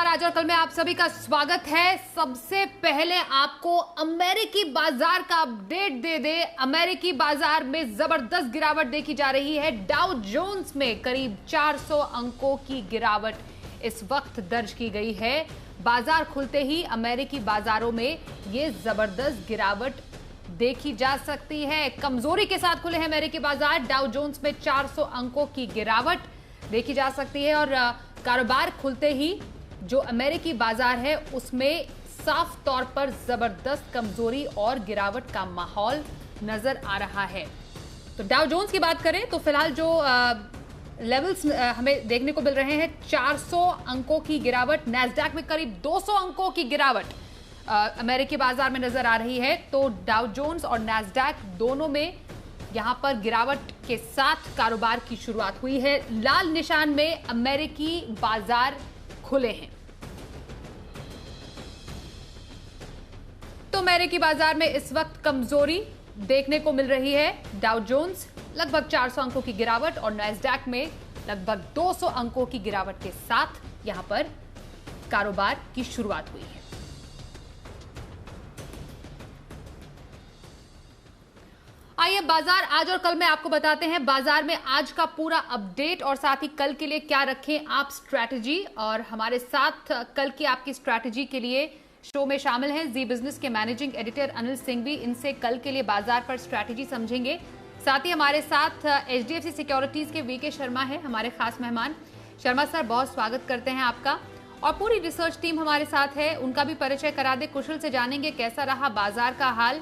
नमस्कार। आज और कल में आप सभी का स्वागत है। सबसे पहले आपको अमेरिकी बाजार का अपडेट दे दे। अमेरिकी बाजार में जबरदस्त गिरावट देखी जा रही है। डाउ जोन्स में करीब 400 अंकों की गिरावट इस वक्त दर्ज की गई है। बाजार खुलते ही अमेरिकी बाजारों में ये जबरदस्त गिरावट देखी जा सकती है। कमजोरी के साथ खुले हैं अमेरिकी बाजार। डाउ जोन्स में 400 अंकों की गिरावट देखी जा सकती है और कारोबार खुलते ही जो अमेरिकी बाजार है उसमें साफ तौर पर जबरदस्त कमजोरी और गिरावट का माहौल नजर आ रहा है। तो डाउ जोन्स की बात करें तो फिलहाल जो लेवल्स हमें देखने को मिल रहे हैं, 400 अंकों की गिरावट। नैस्डैक में करीब 200 अंकों की गिरावट अमेरिकी बाजार में नजर आ रही है। तो डाउ जोन्स और नैस्डैक दोनों में यहां पर गिरावट के साथ कारोबार की शुरुआत हुई है। लाल निशान में अमेरिकी बाजार खुले हैं। तो अमेरिकी बाजार में इस वक्त कमजोरी देखने को मिल रही है। डाउ जोन्स लगभग 400 अंकों की गिरावट और नैस्डैक में लगभग 200 अंकों की गिरावट के साथ यहां पर कारोबार की शुरुआत हुई है। आइए बाजार आज और कल में आपको बताते हैं बाजार में आज का पूरा अपडेट और साथ ही कल के लिए क्या रखें आप स्ट्रैटेजी। और हमारे साथ कल की आपकी स्ट्रैटेजी के लिए शो में शामिल हैं जी बिजनेस के मैनेजिंग एडिटर अनिल सिंघवी। इनसे कल के लिए बाजार पर स्ट्रैटेजी समझेंगे। साथ ही हमारे साथ एचडीएफसी सिक्योरिटीज के वीके शर्मा है हमारे खास मेहमान। शर्मा सर, बहुत स्वागत करते हैं आपका। और पूरी रिसर्च टीम हमारे साथ है, उनका भी परिचय करा दे। कुशल से जानेंगे कैसा रहा बाजार का हाल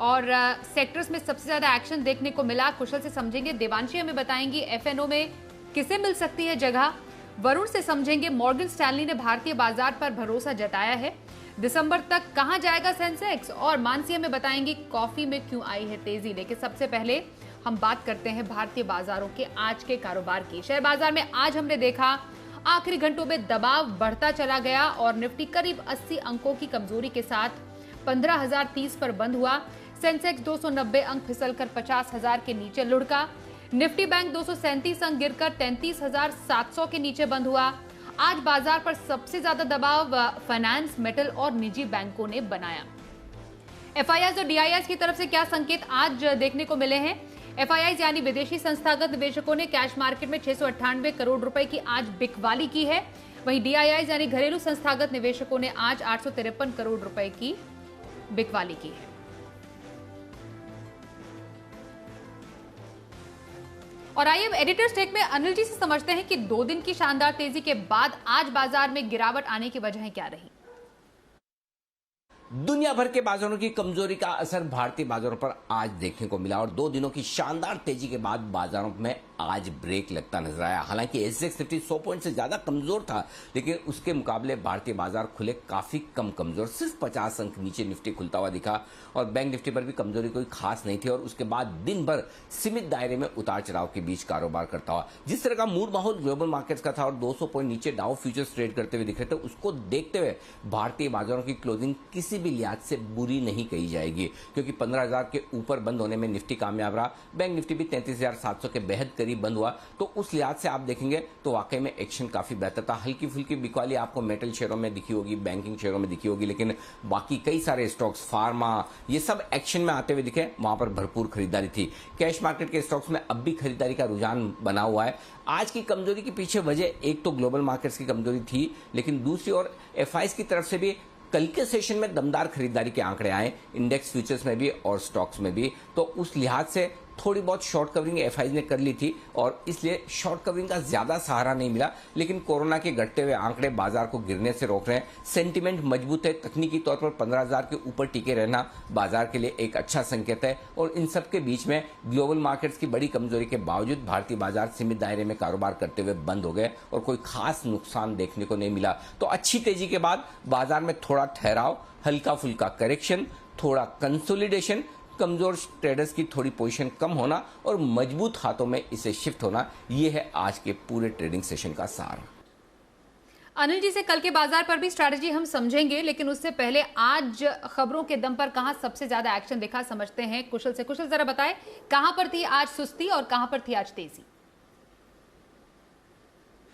और सेक्टर्स में सबसे ज्यादा एक्शन देखने को मिला। कुशल से समझेंगे। देवांशी हमें बताएंगी एफएनओ में किसे मिल सकती है जगह। वरुण से समझेंगे मॉर्गन स्टैनली ने भारतीय बाजार पर भरोसा जताया है, दिसंबर तक कहां जाएगा सेंसेक्स। और मानसी हमें बताएंगी कॉफी में क्यों आई है तेजी। लेकिन सबसे पहले हम बात करते हैं भारतीय बाजारों के आज के कारोबार की। शेयर बाजार में आज हमने देखा आखिरी घंटों में दबाव बढ़ता चला गया और निफ्टी करीब 80 अंकों की कमजोरी के साथ 15,030 पर बंद हुआ। सेंसेक्स 290 अंक फिसलकर 50,000 के नीचे लुढ़का। निफ्टी बैंक 237 अंक गिरकर 33,700 के नीचे बंद हुआ। आज बाजार पर सबसे ज्यादा दबाव फाइनेंस, मेटल और निजी बैंकों ने बनाया। एफआईआईज और डीआईआईज की तरफ से क्या संकेत आज देखने को मिले हैं। एफआईआईज यानी विदेशी संस्थागत निवेशकों ने कैश मार्केट में 698 करोड़ रुपए की आज बिकवाली की है। वहीं डीआईआईज यानी घरेलू संस्थागत निवेशकों ने आज 853 करोड़ रुपए की बिकवाली की है। और आइए एडिटर्स टेक में अनिल जी से समझते हैं कि 2 दिन की शानदार तेजी के बाद आज बाजार में गिरावट आने की वजह क्या रही। दुनिया भर के बाजारों की कमजोरी का असर भारतीय बाजारों पर आज देखने को मिला और 2 दिनों की शानदार तेजी के बाद बाजारों में आज ब्रेक लगता नजर आया। हालांकि एसएक्स निफ्टी 100 पॉइंट से ज्यादा कमजोर था, लेकिन उसके मुकाबले भारतीय बाजार खुले काफी कम कमजोर। सिर्फ 50 अंक नीचे निफ्टी खुलता हुआ दिखा और बैंक निफ्टी पर भी कमजोरी कोई खास नहीं थी और उसके बाद दिन भर सीमित दायरे में उतार चढ़ाव के बीच कारोबार करता हुआ। जिस तरह का मूड माहौल ग्लोबल मार्केट्स का था और 200 पॉइंट नीचे डाउ फ्यूचर्स ट्रेड करते हुए दिख रहे थे, उसको देखते हुए भारतीय बाजारों की क्लोजिंग किसी भी लिहाज से बुरी नहीं कही जाएगी, क्योंकि 15,000 के ऊपर बंद होने में निफ्टी कामयाब रहा। बैंक निफ्टी भी 33,700 के बेहद करीब बंद हुआ। तो उस लिहाज से आप देखेंगे तो वाकई में एक्शन काफी बेहतर था। हल्की फुल्की बिकवाली आपको मेटल शेयरों में दिखी होगी, बैंकिंग शेयरों में दिखी होगी, लेकिन बाकी कई सारे स्टॉक्स, फार्मा, ये सब एक्शन में आते हुए दिखे। वहां पर भरपूर खरीदारी थी। कैश मार्केट के स्टॉक्स में अब भी खरीदारी का रुझान बना हुआ है। आज की कमजोरी के पीछे वजह एक तो ग्लोबल मार्केट्स की कमजोरी थी, लेकिन दूसरी ओर एफआईआईज की तरफ से भी कल के सेशन में दमदार खरीदारी के आंकड़े आए, इंडेक्स फ्यूचर्स में भी और स्टॉक्स में भी। तो उस लिहाज से थोड़ी बहुत शॉर्ट कवरिंग एफआईआईज ने कर ली थी और इसलिए शॉर्ट कवरिंग का ज्यादा सहारा नहीं मिला। लेकिन कोरोना के घटते हुए आंकड़े बाजार को गिरने से रोक रहे हैं। सेंटीमेंट मजबूत है। तकनीकी तौर पर 15,000 के ऊपर टिके रहना बाजार के लिए एक अच्छा संकेत है। और इन सब के बीच में ग्लोबल मार्केट्स की बड़ी कमजोरी के बावजूद भारतीय बाजार सीमित दायरे में कारोबार करते हुए बंद हो गए और कोई खास नुकसान देखने को नहीं मिला। तो अच्छी तेजी के बाद बाजार में थोड़ा ठहराव, हल्का फुल्का करेक्शन, थोड़ा कंसोलिडेशन, कमजोर ट्रेडर्स की थोड़ी पोजीशन कम होना और मजबूत हाथों में इसे शिफ्ट होना, यह है आज के पूरे ट्रेडिंग सेशन का सार। अनिल जी से कल के बाजार पर भी स्ट्रैटेजी हम समझेंगे, लेकिन उससे पहले आज खबरों के दम पर कहां सबसे ज्यादा एक्शन दिखा समझते हैं कुशल से। कुशल जरा बताएं कहां पर थी आज सुस्ती और कहां पर थी आज तेजी।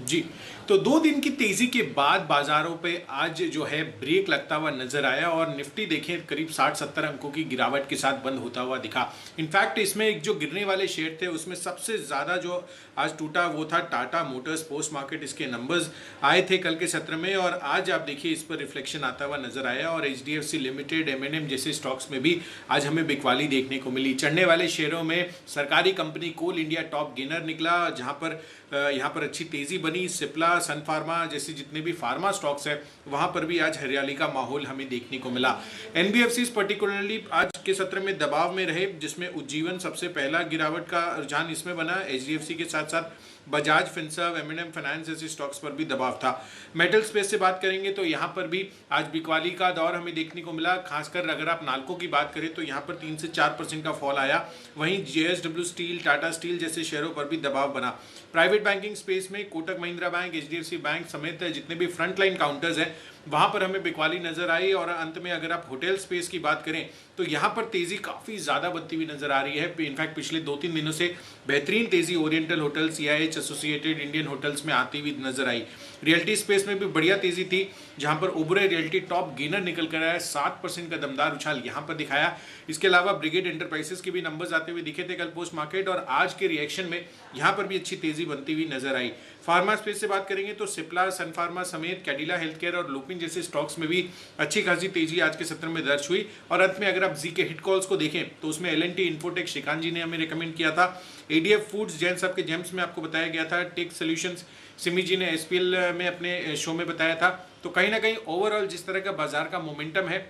जी, तो 2 दिन की तेजी के बाद बाजारों पे आज जो है ब्रेक लगता हुआ नजर आया और निफ्टी देखें करीब 60-70 अंकों की गिरावट के साथ बंद होता हुआ दिखा। इनफैक्ट इसमें एक जो गिरने वाले शेयर थे उसमें सबसे ज़्यादा जो आज टूटा वो था टाटा मोटर्स। पोस्ट मार्केट इसके नंबर्स आए थे कल के सत्र में और आज आप देखिए इस पर रिफ्लेक्शन आता हुआ नजर आया और HDFC लिमिटेड, M&M जैसे स्टॉक्स में भी आज हमें बिकवाली देखने को मिली। चढ़ने वाले शेयरों में सरकारी कंपनी कोल इंडिया टॉप गेनर निकला, जहां पर यहाँ पर अच्छी तेजी बनी। सिप्ला, सन फार्मा जैसे जितने भी फार्मा स्टॉक्स है वहां पर भी आज हरियाली का माहौल हमें देखने को मिला। NBFCs पर्टिकुलरली आज के सत्र में दबाव में रहे, जिसमें उज्जीवन सबसे पहला गिरावट का रुझान इसमें बना। HDFC के साथ साथ बजाज फिनसर्व, M&M फाइनेंस जैसे स्टॉक्स पर भी दबाव था। मेटल स्पेस से बात करेंगे तो यहाँ पर भी आज बिकवाली का दौर हमें देखने को मिला। खासकर अगर आप नाल्को की बात करें तो यहाँ पर 3 से 4% का फॉल आया। वहीं JSW स्टील, टाटा स्टील जैसे शेयरों पर भी दबाव बना। प्राइवेट बैंकिंग स्पेस में Kotak Mahindra bank, HDFC bank समेत जितने भी फ्रंट लाइन काउंटर्स हैं वहां पर हमें बिकवाली नजर आई। और अंत में अगर आप होटल स्पेस की बात करें तो यहाँ पर तेजी काफी ज्यादा बनती हुई नजर आ रही है। इनफैक्ट पिछले 2-3 दिनों से बेहतरीन तेजी oriental hotel, CIH, associated Indian hotels में आती हुई नजर आई। रियल्टी स्पेस में भी बढ़िया तेजी थी, जहां पर ओबरे रियल्टी टॉप गेनर निकल कर आया, 7% का दमदार उछाल यहां पर दिखाया। इसके अलावा ब्रिगेड एंटरप्राइजेस के भी नंबर्स आते हुए दिखे थे कल पोस्ट मार्केट और आज के रिएक्शन में यहां पर भी अच्छी तेजी बनती हुई नजर आई। फार्मा स्पेस से बात करेंगे तो सिप्ला, सन फार्मा समेत कैडिला हेल्थकेयर और लुपिन जैसे स्टॉक्स में भी अच्छी खासी तेजी आज के सत्र में दर्ज हुई। और अंत में अगर आप जी के हिट कॉल्स को देखें तो उसमें L&T इन्फोटेक श्रीकांत जी ने हमें रिकमेंड किया था। ADF फूड्स जैन साहब के जेम्स में आपको बताया गया था। टेक सोल्यूशंस सिमी जी ने SPL में अपने शो में बताया था। तो कहीं ना कहीं ओवरऑल जिस तरह का बाजार का मोमेंटम है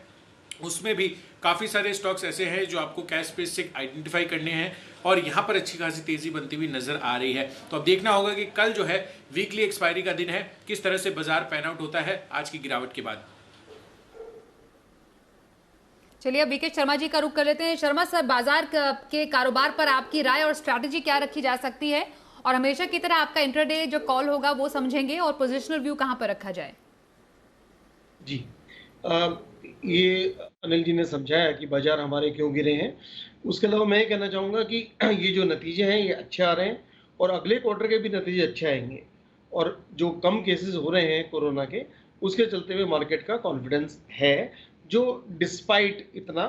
उसमें भी काफ़ी सारे स्टॉक्स ऐसे हैं जो आपको कैश स्पेस से आइडेंटिफाई करने हैं और यहाँ पर अच्छी खासी तेजी बनती हुई नजर आ रही है। तो अब देखना होगा कि कल जो है वीकली एक्सपायरी का दिन है, किस तरह से बाजार पैन आउट होता है आज की गिरावट के बाद। चलिए अब VK शर्मा जी का रुख कर लेते हैं। शर्मा सर, बाजार के कारोबार पर आपकी राय और स्ट्रैटेजी क्या रखी जा सकती है, और हमेशा की तरह आपका इंट्राडे जो कॉल होगा वो समझेंगे, और पोजिशनल व्यू कहां पर रखा जाए? जी, ये अनिल जी ने समझाया कि बाजार हमारे क्यों गिरे हैं। उसके अलावा मैं ये कहना चाहूँगा कि ये जो नतीजे हैं ये अच्छे आ रहे हैं और अगले क्वार्टर के भी नतीजे अच्छे आएंगे, और जो कम केसेस हो रहे हैं कोरोना के उसके चलते हुए मार्केट का कॉन्फिडेंस है, जो डिस्पाइट इतना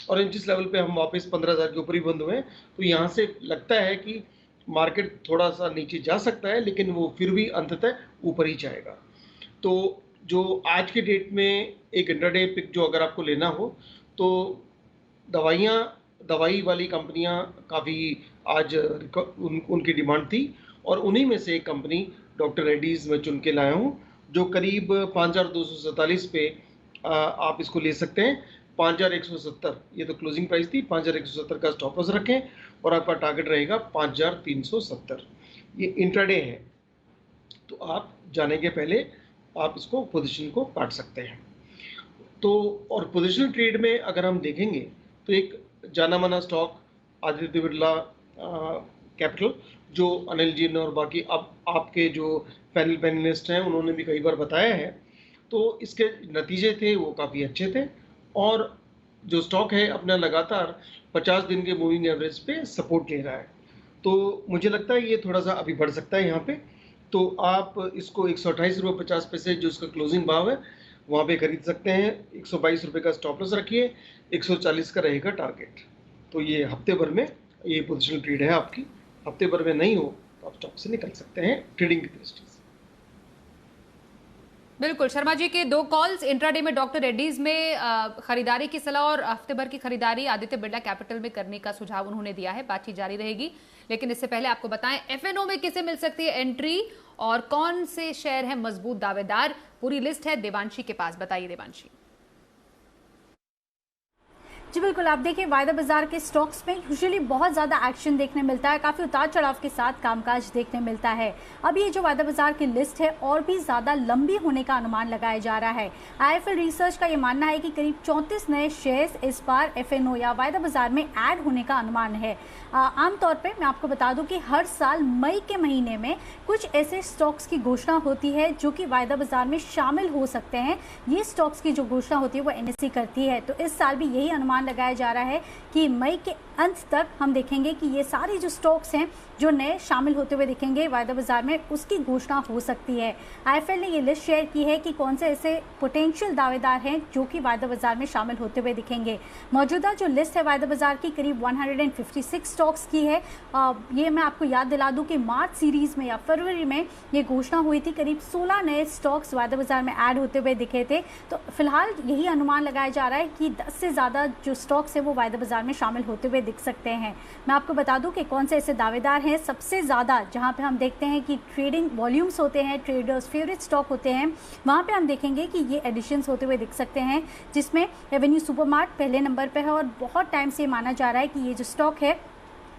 और जिस लेवल पे हम वापस 15,000 के ऊपर ही बंद हुए हैं, तो यहाँ से लगता है कि मार्केट थोड़ा सा नीचे जा सकता है लेकिन वो फिर भी अंततः ऊपर ही जाएगा। तो जो आज की डेट में एक इंट्राडे पिक जो अगर आपको लेना हो तो दवाई वाली कंपनियां काफ़ी आज उनकी डिमांड थी, और उन्हीं में से एक कंपनी डॉक्टर रेड्डीज में चुन के लाया हूँ जो करीब 5,247 पे आप इसको ले सकते हैं। 5,170 ये तो क्लोजिंग प्राइस थी, 5,170 का स्टॉप लॉस रखें और आपका टारगेट रहेगा 5,370। ये इंट्राडे है तो आप जाने के पहले आप इसको पोजीशन को काट सकते हैं। तो और पोजीशनल ट्रेड में अगर हम देखेंगे तो एक जाना माना स्टॉक आदित्य बिरला कैपिटल, जो अनिल जी ने और बाकी अब आपके जो पैनलिस्ट हैं उन्होंने भी कई बार बताया है, तो इसके नतीजे थे वो काफ़ी अच्छे थे और जो स्टॉक है अपना लगातार 50 दिन के मूविंग एवरेज पे सपोर्ट ले रहा है। तो मुझे लगता है ये थोड़ा सा अभी बढ़ सकता है यहाँ पे, तो आप इसको 128.50 रुपये जो इसका क्लोजिंग भाव है वहाँ पे खरीद सकते हैं। 122 रुपये का स्टॉप लॉस रखिए, 140 का रहेगा टारगेट। तो ये हफ्ते भर में ये पोजिशनल ट्रेड है आपकी, हफ्ते भर में नहीं हो तो आप स्टॉक से निकल सकते हैं ट्रेडिंग की दृष्टि से। बिल्कुल, शर्मा जी के 2 कॉल्स, इंट्राडे में डॉक्टर रेड्डीज में खरीदारी की सलाह और हफ्ते भर की खरीदारी आदित्य बिरला कैपिटल में करने का सुझाव उन्होंने दिया है। बातचीत जारी रहेगी, लेकिन इससे पहले आपको बताएं FNO में किसे मिल सकती है एंट्री और कौन से शेयर है मजबूत दावेदार। पूरी लिस्ट है देवांशी के पास, बताइए देवांशी। जी बिल्कुल, आप देखिए वायदा बाजार के स्टॉक्स में यूजुअली बहुत ज़्यादा एक्शन देखने मिलता है, काफ़ी उतार चढ़ाव के साथ कामकाज देखने मिलता है। अब ये जो वायदा बाजार की लिस्ट है और भी ज़्यादा लंबी होने का अनुमान लगाया जा रहा है। IIFL रिसर्च का ये मानना है कि करीब 34 नए शेयर्स इस बार FNO या वायदा बाजार में ऐड होने का अनुमान है। आमतौर पर मैं आपको बता दूं कि हर साल मई के महीने में कुछ ऐसे स्टॉक्स की घोषणा होती है जो कि वायदा बाजार में शामिल हो सकते हैं। ये स्टॉक्स की जो घोषणा होती है वो NSE करती है, तो इस साल भी यही अनुमान अनुमान लगाया जा रहा है कि मई के अंत तक हम देखेंगे कि ये सारे जो स्टॉक्स हैं जो नए शामिल होते हुए दिखेंगे वायदा बाजार में, उसकी घोषणा हो सकती है। आईएफएल ने ये लिस्ट शेयर की है कि कौन से ऐसे पोटेंशियल दावेदार हैं जो कि वायदा बाजार में शामिल होते हुए दिखेंगे। मौजूदा जो लिस्ट है वायदा बाजार की करीब 156 स्टॉक्स की है। ये मैं आपको याद दिला दूं कि मार्च सीरीज में या फरवरी में ये घोषणा हुई थी, करीब 16 नए स्टॉक्स वायदा बाजार में ऐड होते हुए दिखे थे। तो फिलहाल यही अनुमान लगाया जा रहा है कि 10 से ज़्यादा जो स्टॉक्स है वो वायदा बाजार में शामिल होते हुए दिख सकते हैं। मैं आपको बता दूं कि कौन से ऐसे दावेदार हैं। सबसे ज़्यादा जहां पे हम देखते हैं कि ट्रेडिंग वॉल्यूम्स होते हैं, ट्रेडर्स फेवरेट स्टॉक होते हैं, वहां पे हम देखेंगे कि ये एडिशंस होते हुए दिख सकते हैं, जिसमें एवेन्यू सुपरमार्ट पहले नंबर पे है और बहुत टाइम से माना जा रहा है कि ये जो स्टॉक है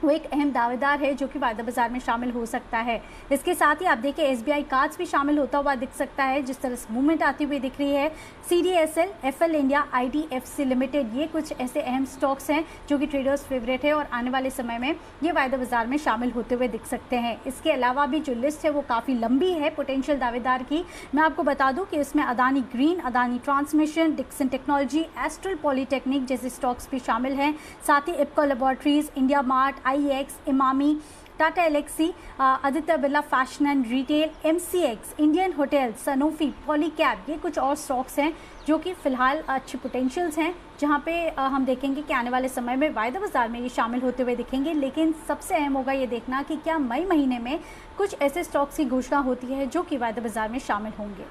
वो एक अहम दावेदार है जो कि वायदा बाजार में शामिल हो सकता है। इसके साथ ही आप देखिए एसबीआई कार्ड्स भी शामिल होता हुआ दिख सकता है, जिस तरह से मूवमेंट आती हुई दिख रही है। CDSL, FL India, IDFC limited, ये कुछ ऐसे अहम स्टॉक्स हैं जो कि ट्रेडर्स फेवरेट है और आने वाले समय में ये वायदा बाजार में शामिल होते हुए दिख सकते हैं। इसके अलावा भी जो लिस्ट है वो काफ़ी लंबी है पोटेंशियल दावेदार की। मैं आपको बता दूं कि इसमें Adani green, Adani transmission, Dixon technology, Astral polytechnic जैसे स्टॉक्स भी शामिल हैं। साथ ही Ipca laboratories, India mart, IEX, Emami, Tata Elxsi, Aditya Birla fashion and retail, MCX, Indian hotel, Sanofi, Polycab, ये कुछ और स्टॉक्स हैं जो कि फिलहाल अच्छे पोटेंशियल्स हैं, जहां पे हम देखेंगे कि आने वाले समय में वायदा बाजार में ये शामिल होते हुए दिखेंगे। लेकिन सबसे अहम होगा ये देखना कि क्या मई महीने में कुछ ऐसे स्टॉक्स की घोषणा होती है जो कि वायदा बाजार में शामिल होंगे।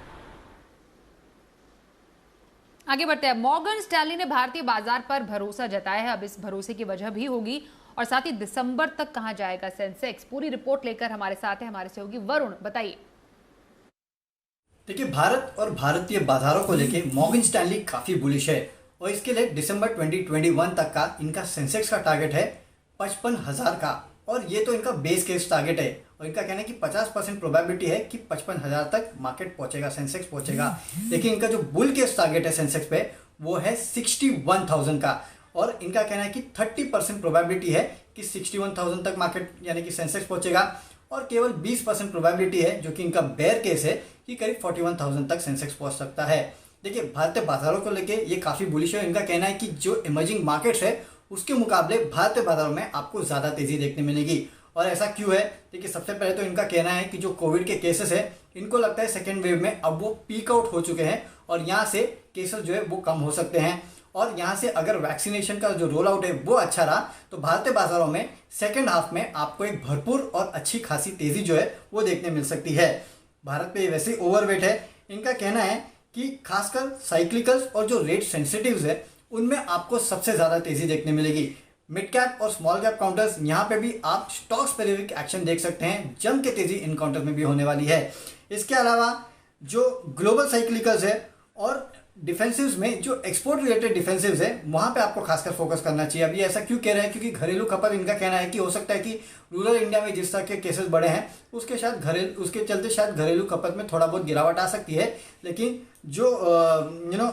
आगे बढ़ते हैं। मॉर्गन स्टैनली ने भारतीय बाजार पर भरोसा जताया है। अब इस भरोसे की वजह भी होगी और साथ ही दिसंबर तक कहां जाएगा सेंसेक्स, पूरी रिपोर्ट लेकर हमारे साथ है हमारे सहयोगी वरुण। बताइए। देखिए, भारत और भारतीय बाजारों को लेके मॉर्गन स्टैनली काफी बुलिश है और इसके लिए दिसंबर 2021 तक का इनका सेंसेक्स का टारगेट है 55,000 का, और ये तो इनका बेस केस टारगेट है और इनका कहना है कि 50% प्रोबेबिलिटी है कि 55,000 तक मार्केट पहुंचेगा, सेंसेक्स पहुंचेगा। लेकिन इनका जो बुल केस टारगेट है सेंसेक्स पे वो है 61,000 का, और इनका कहना है कि 30% प्रोबेबिलिटी है कि 61,000 तक मार्केट यानी कि सेंसेक्स पहुंचेगा, और केवल 20% प्रोबेबिलिटी है जो कि इनका बेयर केस है कि करीब 41,000 तक सेंसेक्स पहुंच सकता है। देखिए, भारतीय बाजारों को लेके ये काफी बुलिश है। इनका कहना है कि जो इमर्जिंग मार्केट्स है उसके मुकाबले भारतीय बाजारों में आपको ज्यादा तेजी देखने मिलेगी। और ऐसा क्यों है? देखिए, सबसे पहले तो इनका कहना है कि जो कोविड के केसेस है इनको लगता है सेकेंड वेव में अब वो पीक आउट हो चुके हैं और यहाँ से केसेस जो है वो कम हो सकते हैं, और यहाँ से अगर वैक्सीनेशन का जो रोल आउट है वो अच्छा रहा तो भारतीय बाजारों में सेकेंड हाफ में आपको एक भरपूर और अच्छी खासी तेजी जो है वो देखने मिल सकती है। भारत पे वैसे ओवरवेट है। इनका कहना है कि खासकर साइक्लिकल्स और जो रेट सेंसिटिव्स है उनमें आपको सबसे ज्यादा तेजी देखने मिलेगी। मिड कैप और स्मॉल कैप काउंटर्स, यहाँ पे भी आप स्टॉक स्पेसिफिक एक्शन देख सकते हैं। जम के तेजी इन काउंटर में भी होने वाली है। इसके अलावा जो ग्लोबल साइक्लिकल्स है और डिफेंसिव्स में जो एक्सपोर्ट रिलेटेड डिफेंसिव्स है वहां पे आपको खासकर फोकस करना चाहिए। अभी ऐसा क्यों कह रहे हैं? क्योंकि घरेलू खपत, इनका कहना है कि हो सकता है कि रूरल इंडिया में जिस तरह के केसेस बढ़े हैं उसके चलते शायद घरेलू खपत में थोड़ा बहुत गिरावट आ सकती है, लेकिन जो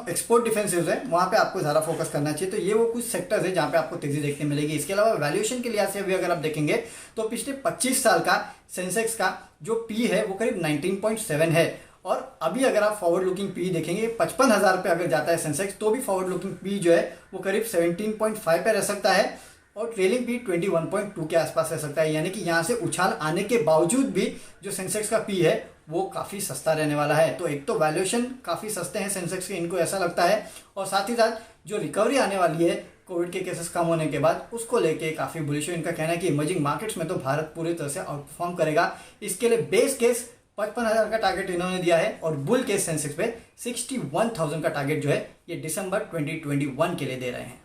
एक्सपोर्ट डिफेंसिव्स है वहां पे आपको ज्यादा फोकस करना चाहिए। तो ये वो कुछ सेक्टर्स है जहां पे आपको तेजी देखने मिलेगी। इसके अलावा वैल्यूएशन के लिहाज से भी अगर आप देखेंगे तो पिछले 25 साल का सेंसेक्स का जो पी है वो करीब 19.7 है, और अभी अगर आप फॉरवर्ड लुकिंग पी देखेंगे 55,000 पे अगर जाता है सेंसेक्स तो भी फॉरवर्ड लुकिंग पी जो है वो करीब 17.5 पे रह सकता है, और ट्रेलिंग पी 21.2 के आसपास रह सकता है। यानी कि यहाँ से उछाल आने के बावजूद भी जो सेंसेक्स का पी है वो काफी सस्ता रहने वाला है। तो एक तो वैल्यूएशन काफी सस्ते हैं सेंसेक्स के, इनको ऐसा लगता है, और साथ ही साथ जो रिकवरी आने वाली है कोविड के केसेस कम होने के बाद उसको लेके काफी बुलिश है। इनका कहना है कि इमर्जिंग मार्केट्स में तो भारत पूरी तरह से आउट परफॉर्म करेगा। इसके लिए बेस केस 55,000 का टारगेट इन्होंने दिया है, और बुल केस सेंसेक्स पे 61,000 का टारगेट जो है ये दिसंबर 2021 के लिए दे रहे हैं।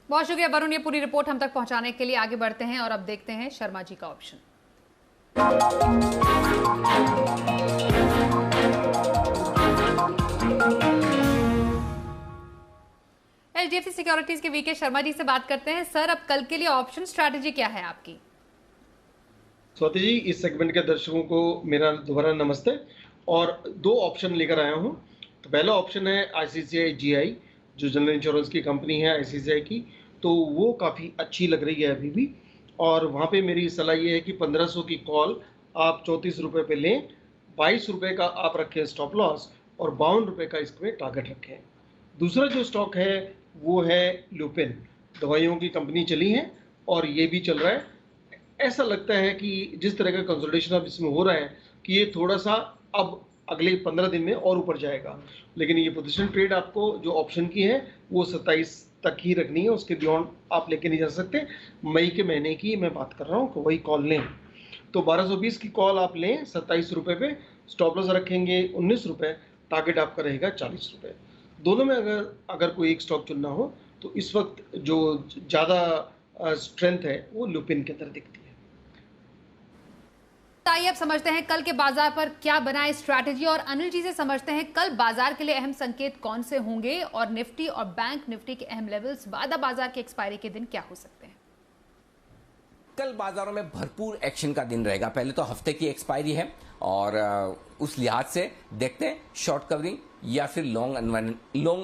बहुत शुक्रिया वरुण, ये पूरी रिपोर्ट हम तक पहुंचाने के लिए। आगे बढ़ते हैं और अब देखते हैं शर्मा जी का ऑप्शन। एचडीएफसी सिक्योरिटीज के वीके शर्मा जी से बात करते हैं। सर, अब कल के लिए ऑप्शन स्ट्रैटेजी क्या है आपकी? स्वाति जी, इस सेगमेंट के दर्शकों को मेरा दोबारा नमस्ते, और दो ऑप्शन लेकर आया हूं। तो पहला ऑप्शन है आईसीआईसीआई जीआई, जो जनरल इंश्योरेंस की कंपनी है आईसीआईसीआई की, तो वो काफ़ी अच्छी लग रही है अभी भी, और वहाँ पे मेरी सलाह ये है कि 1500 की कॉल आप 34 रुपये पे लें, 22 रुपये का आप रखें स्टॉप लॉस और 52 रुपये का इसमें टारगेट रखें। दूसरा जो स्टॉक है वो है लुपिन। दवाइयों की कंपनी चली है और ये भी चल रहा है। ऐसा लगता है कि जिस तरह का कंसोलिडेशन अब इसमें हो रहा है कि ये थोड़ा सा अब अगले 15 दिन में और ऊपर जाएगा, लेकिन ये पोजीशन ट्रेड आपको जो ऑप्शन की है वो 27 तक ही रखनी है, उसके बियॉन्ड आप लेके नहीं जा सकते। मई के महीने की मैं बात कर रहा हूँ, तो वही कॉल लें। तो 1220 की कॉल आप लें 27 रुपये पे, स्टॉप लॉस रखेंगे 19 रुपये, टारगेट आपका रहेगा 40 रुपये। दोनों में अगर कोई एक स्टॉक चुनना हो तो इस वक्त जो ज़्यादा स्ट्रेंथ है वो लुपिन के अंदर दिखती है। आइए अब समझते हैं कल के बाजार पर क्या बनाए स्ट्रैटेजी, और अनिल जी से समझते हैं कल बाजार के लिए अहम संकेत कौन से होंगे और निफ्टी और बैंक निफ्टी के अहम लेवल्स वायदा बाजार के एक्सपायरी के दिन क्या हो सकते हैं। कल बाजारों में भरपूर एक्शन का दिन रहेगा। पहले तो हफ्ते की एक्सपायरी है और उस लिहाज से देखते हैं शॉर्ट कवरिंग या फिर लॉन्ग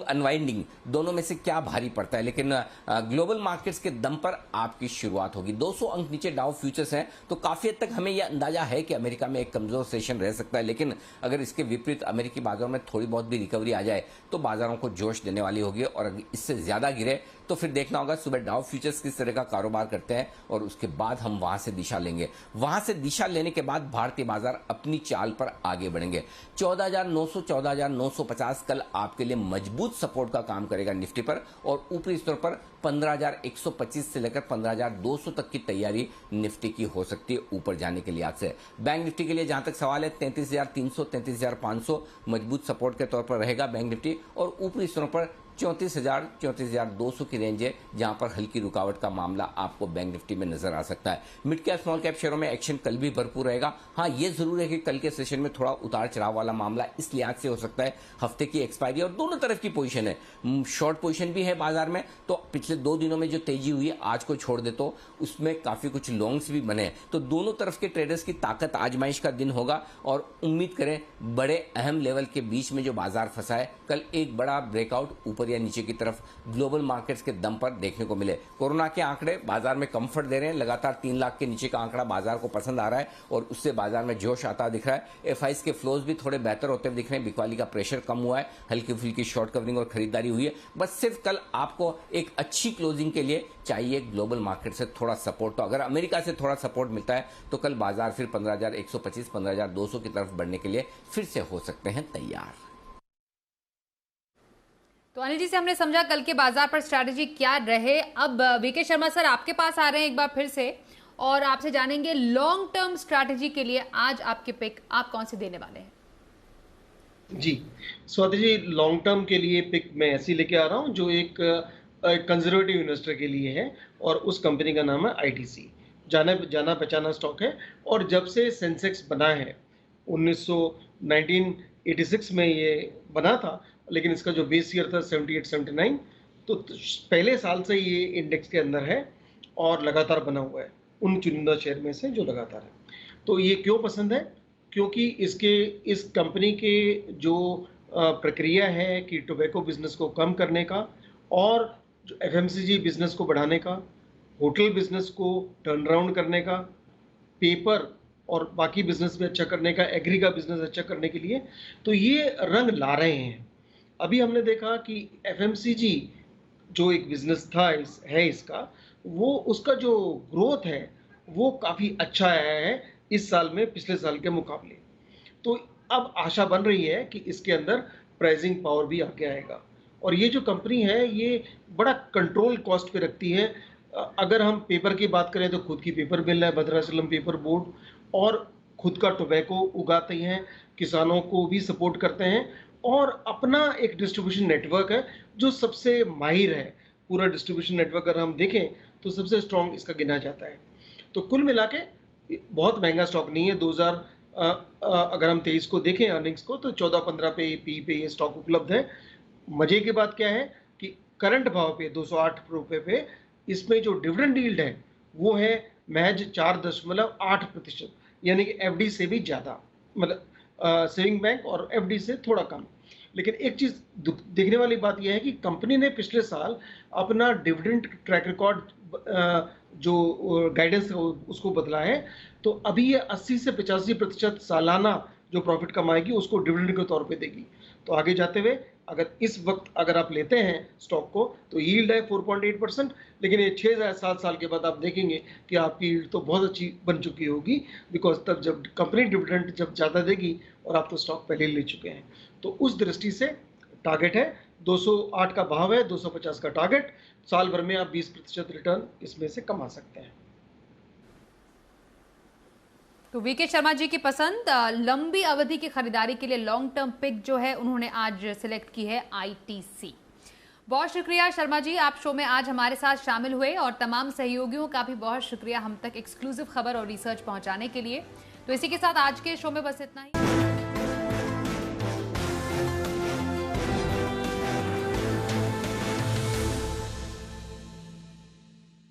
अनवाइंडिंग दोनों में से क्या भारी पड़ता है। लेकिन ग्लोबल मार्केट्स के दम पर आपकी शुरुआत होगी। 200 अंक नीचे डाउ फ्यूचर्स हैं, तो काफी हद तक हमें यह अंदाजा है कि अमेरिका में एक कमजोर सेशन रह सकता है। लेकिन अगर इसके विपरीत अमेरिकी बाजारों में थोड़ी बहुत भी रिकवरी आ जाए तो बाजारों को जोश देने वाली होगी, और अगर इससे ज्यादा गिरे तो फिर देखना होगा सुबह डाउ फ्यूचर्स किस तरह का कारोबार करते हैं और उसके बाद हम वहां से दिशा लेंगे। वहां से दिशा लेने के बाद भारतीय बाजार अपनी चाल पर आगे बढ़ेंगे। 14,900 14,950 कल आपके लिए मजबूत सपोर्ट का काम करेगा निफ्टी पर, और ऊपरी स्तर पर 15,125 से लेकर 15,200 तक की तैयारी निफ्टी की हो सकती है ऊपर जाने के लिहाज से। बैंक निफ्टी के लिए जहां तक सवाल है 33,300 33,500 मजबूत सपोर्ट के तौर पर रहेगा बैंक निफ्टी, और ऊपरी स्तरों पर 34,000 34,200 की रेंज है जहां पर हल्की रुकावट का मामला आपको बैंक निफ्टी में नजर आ सकता है। मिड कैप स्मॉल कैप शेयरों में एक्शन कल भी भरपूर रहेगा। हाँ, ये जरूर है कि कल के सेशन में थोड़ा उतार चढ़ाव वाला मामला इस लिहाज से हो सकता है, हफ्ते की एक्सपायरी और दोनों तरफ की पोजीशन है। शॉर्ट पोजीशन भी है बाजार में, तो पिछले 2 दिनों में जो तेजी हुई है आज को छोड़ दे तो उसमें काफी कुछ लॉन्ग्स भी बने, तो दोनों तरफ के ट्रेडर्स की ताकत आजमाइश का दिन होगा। और उम्मीद करें बड़े अहम लेवल के बीच में जो बाजार फंसा है कल एक बड़ा ब्रेकआउट ऊपर या नीचे की तरफ ग्लोबल मार्केट्स के दम पर देखने को मिले। कोरोना के आंकड़े बाजार में कंफर्ट दे रहे हैं, लगातार 3 लाख के नीचे का आंकड़ा बाजार को पसंद आ रहा है और उससे बाजार में जोश आता दिख रहा है। एफआईज के फ्लोज भी थोड़े बेहतर होते हुए दिख रहे हैं, बिकवाली का प्रेशर कम हुआ है, हल्की फुल्की शॉर्ट कवरिंग और खरीदारी हुई है। बस सिर्फ कल आपको एक अच्छी क्लोजिंग के लिए चाहिए ग्लोबल मार्केट से थोड़ा सपोर्ट। तो अगर अमेरिका से थोड़ा सपोर्ट मिलता है तो कल बाजार फिर 15,125 15,200 की तरफ बढ़ने के लिए फिर से हो सकते हैं तैयार। तो अनिल जी से हमने समझा कल के बाजार पर स्ट्रैटेजी क्या रहे। अब वीके शर्मा सर आपके पास आ रहे हैं एक बार फिर से, और आपसे जानेंगे लॉन्ग टर्म स्ट्रैटेजी के लिए आज आपके पिक आप कौन से देने वाले हैं। जी स्वाति जी, लॉन्ग टर्म के लिए पिक मैं ऐसी लेके आ रहा हूँ जो एक कंजर्वेटिव इन्वेस्टर के लिए है, और उस कंपनी का नाम है आईटीसी। जाना पहचाना स्टॉक है, और जब से सेंसेक्स बना है 1986 में ये बना था, लेकिन इसका जो बेस ईयर था 78-79, तो पहले साल से ये इंडेक्स के अंदर है और लगातार बना हुआ है उन चुनिंदा शेयर में से जो लगातार है। तो ये क्यों पसंद है? क्योंकि इस कंपनी के जो प्रक्रिया है कि टोबैको बिजनेस को कम करने का और जो एफएमसीजी बिजनेस को बढ़ाने का, होटल बिजनेस को टर्न अराउंड करने का, पेपर और बाकी बिजनेस भी अच्छा करने का, एग्री का बिजनेस अच्छा करने के लिए, तो ये रंग ला रहे हैं। अभी हमने देखा कि एफएमसीजी जो एक बिजनेस था इसका, वो उसका जो ग्रोथ है वो काफ़ी अच्छा आया है इस साल में पिछले साल के मुकाबले। तो अब आशा बन रही है कि इसके अंदर प्राइसिंग पावर भी आगे आएगा, और ये जो कंपनी है ये बड़ा कंट्रोल कॉस्ट पे रखती है। अगर हम पेपर की बात करें तो खुद की पेपर मिल है, भद्राचलम पेपर बोर्ड, और खुद का टोबैको उगाते हैं, किसानों को भी सपोर्ट करते हैं, और अपना एक डिस्ट्रीब्यूशन नेटवर्क है जो सबसे माहिर है। पूरा डिस्ट्रीब्यूशन नेटवर्क अगर हम देखें तो सबसे स्ट्रॉन्ग इसका गिना जाता है। तो कुल मिला के बहुत महंगा स्टॉक नहीं है। 2000 अगर हम 23 को देखें अर्निंग्स को, तो 14-15 पी पे ये स्टॉक उपलब्ध है। मजे की बात क्या है कि करंट भाव पे 208 रुपये पे इसमें जो डिविडेंड यील्ड है वो है महज 4.8%, यानी कि एफडी से भी ज़्यादा, मतलब सेविंग बैंक और एफडी से थोड़ा कम। लेकिन एक चीज़ देखने वाली बात यह है कि कंपनी ने पिछले साल अपना डिविडेंड ट्रैक रिकॉर्ड जो गाइडेंस उसको बदला है। तो अभी ये 80 से 85% सालाना जो प्रॉफिट कमाएगी उसको डिविडेंड के तौर पे देगी। तो आगे जाते हुए अगर इस वक्त अगर आप लेते हैं स्टॉक को तो यील्ड है 4.8%, लेकिन ये 6 या 7 साल के बाद आप देखेंगे कि आपकी यील्ड तो बहुत अच्छी बन चुकी होगी, बिकॉज तब जब कंपनी डिविडेंड जब ज़्यादा देगी और आप तो स्टॉक पहले ले चुके हैं। तो उस दृष्टि से टारगेट है 208 का भाव है, 250 का टारगेट, साल भर में आप 20% रिटर्न इसमें से कमा सकते हैं। तो वीके शर्मा जी की पसंद लंबी अवधि की खरीदारी के लिए लॉन्ग टर्म पिक जो है उन्होंने आज सिलेक्ट की है आईटीसी। बहुत शुक्रिया शर्मा जी, आप शो में आज हमारे साथ शामिल हुए और तमाम सहयोगियों का भी बहुत शुक्रिया हम तक एक्सक्लूसिव खबर और रिसर्च पहुंचाने के लिए। तो इसी के साथ आज के शो में बस इतना ही।